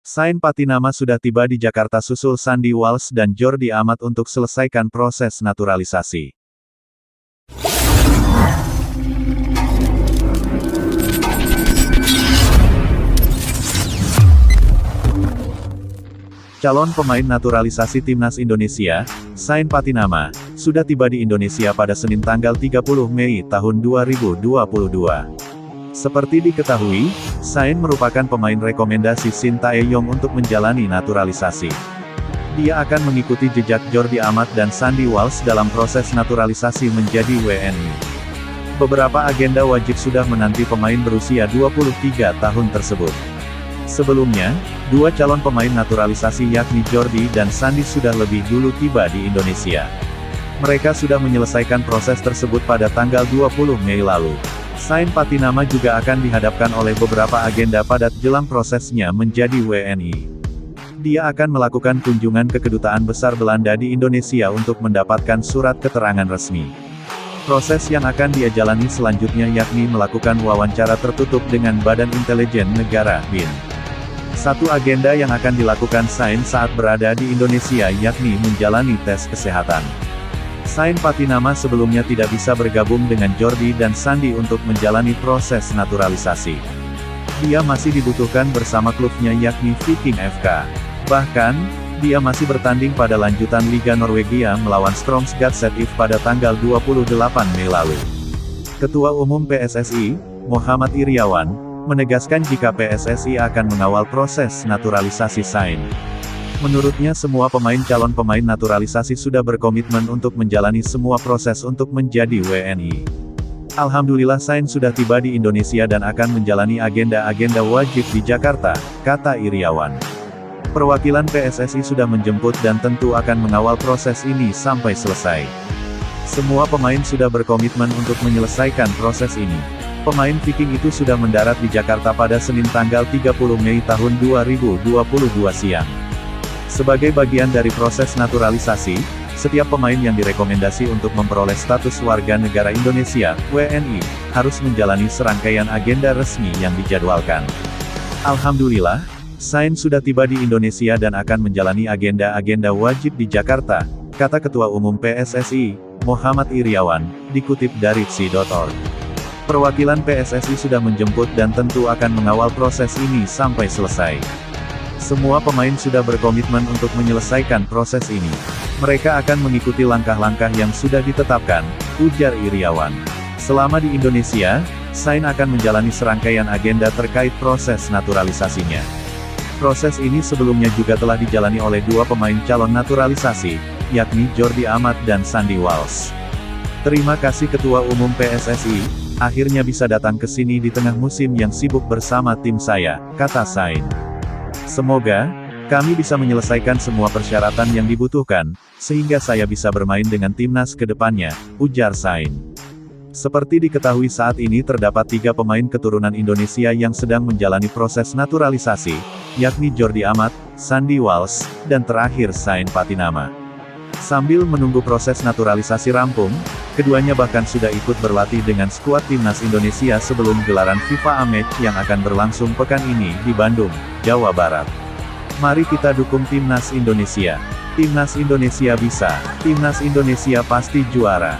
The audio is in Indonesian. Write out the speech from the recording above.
Sain Patinama sudah tiba di Jakarta susul Sandy Walsh dan Jordi Amat untuk selesaikan proses naturalisasi. Calon pemain naturalisasi Timnas Indonesia, Sain Patinama, sudah tiba di Indonesia pada Senin tanggal 30 Mei tahun 2022. Seperti diketahui, Sain merupakan pemain rekomendasi Shin Tae-yong untuk menjalani naturalisasi. Dia akan mengikuti jejak Jordi Amat dan Sandy Walsh dalam proses naturalisasi menjadi WNI. Beberapa agenda wajib sudah menanti pemain berusia 23 tahun tersebut. Sebelumnya, dua calon pemain naturalisasi yakni Jordi dan Sandy sudah lebih dulu tiba di Indonesia. Mereka sudah menyelesaikan proses tersebut pada tanggal 20 Mei lalu. Sain Patinama juga akan dihadapkan oleh beberapa agenda padat jelang prosesnya menjadi WNI. Dia akan melakukan kunjungan ke Kedutaan Besar Belanda di Indonesia untuk mendapatkan surat keterangan resmi. Proses yang akan dia jalani selanjutnya yakni melakukan wawancara tertutup dengan Badan Intelijen Negara (BIN). Satu agenda yang akan dilakukan Sain saat berada di Indonesia yakni menjalani tes kesehatan. Sain Patinama sebelumnya tidak bisa bergabung dengan Jordi dan Sandy untuk menjalani proses naturalisasi. Dia masih dibutuhkan bersama klubnya yakni Viking FK. Bahkan, dia masih bertanding pada lanjutan Liga Norwegia melawan Strømsgodset IF pada tanggal 28 Mei lalu. Ketua Umum PSSI, Muhammad Iryawan, menegaskan jika PSSI akan mengawal proses naturalisasi Sain. Menurutnya semua calon pemain naturalisasi sudah berkomitmen untuk menjalani semua proses untuk menjadi WNI. Alhamdulillah Sain sudah tiba di Indonesia dan akan menjalani agenda-agenda wajib di Jakarta, kata Iryawan. Perwakilan PSSI sudah menjemput dan tentu akan mengawal proses ini sampai selesai. Semua pemain sudah berkomitmen untuk menyelesaikan proses ini. Pemain Viking itu sudah mendarat di Jakarta pada Senin tanggal 30 Mei tahun 2022 siang. Sebagai bagian dari proses naturalisasi, setiap pemain yang direkomendasi untuk memperoleh status warga negara Indonesia, WNI, harus menjalani serangkaian agenda resmi yang dijadwalkan. Alhamdulillah, Sain sudah tiba di Indonesia dan akan menjalani agenda-agenda wajib di Jakarta, kata Ketua Umum PSSI, Muhammad Iryawan, dikutip dari psi.org. Perwakilan PSSI sudah menjemput dan tentu akan mengawal proses ini sampai selesai. Semua pemain sudah berkomitmen untuk menyelesaikan proses ini. Mereka akan mengikuti langkah-langkah yang sudah ditetapkan, ujar Iryawan. Selama di Indonesia, Sain akan menjalani serangkaian agenda terkait proses naturalisasinya. Proses ini sebelumnya juga telah dijalani oleh dua pemain calon naturalisasi, yakni Jordi Amat dan Sandy Walsh. Terima kasih Ketua Umum PSSI, akhirnya bisa datang ke sini di tengah musim yang sibuk bersama tim saya, kata Sain. Semoga, kami bisa menyelesaikan semua persyaratan yang dibutuhkan, sehingga saya bisa bermain dengan timnas ke depannya, ujar Sain. Seperti diketahui saat ini terdapat 3 pemain keturunan Indonesia yang sedang menjalani proses naturalisasi, yakni Jordi Amat, Sandy Walsh, dan terakhir Sain Patinama. Sambil menunggu proses naturalisasi rampung, keduanya bahkan sudah ikut berlatih dengan skuad timnas Indonesia sebelum gelaran FIFA A-Match yang akan berlangsung pekan ini di Bandung, Jawa Barat. Mari kita dukung timnas Indonesia. Timnas Indonesia bisa, timnas Indonesia pasti juara.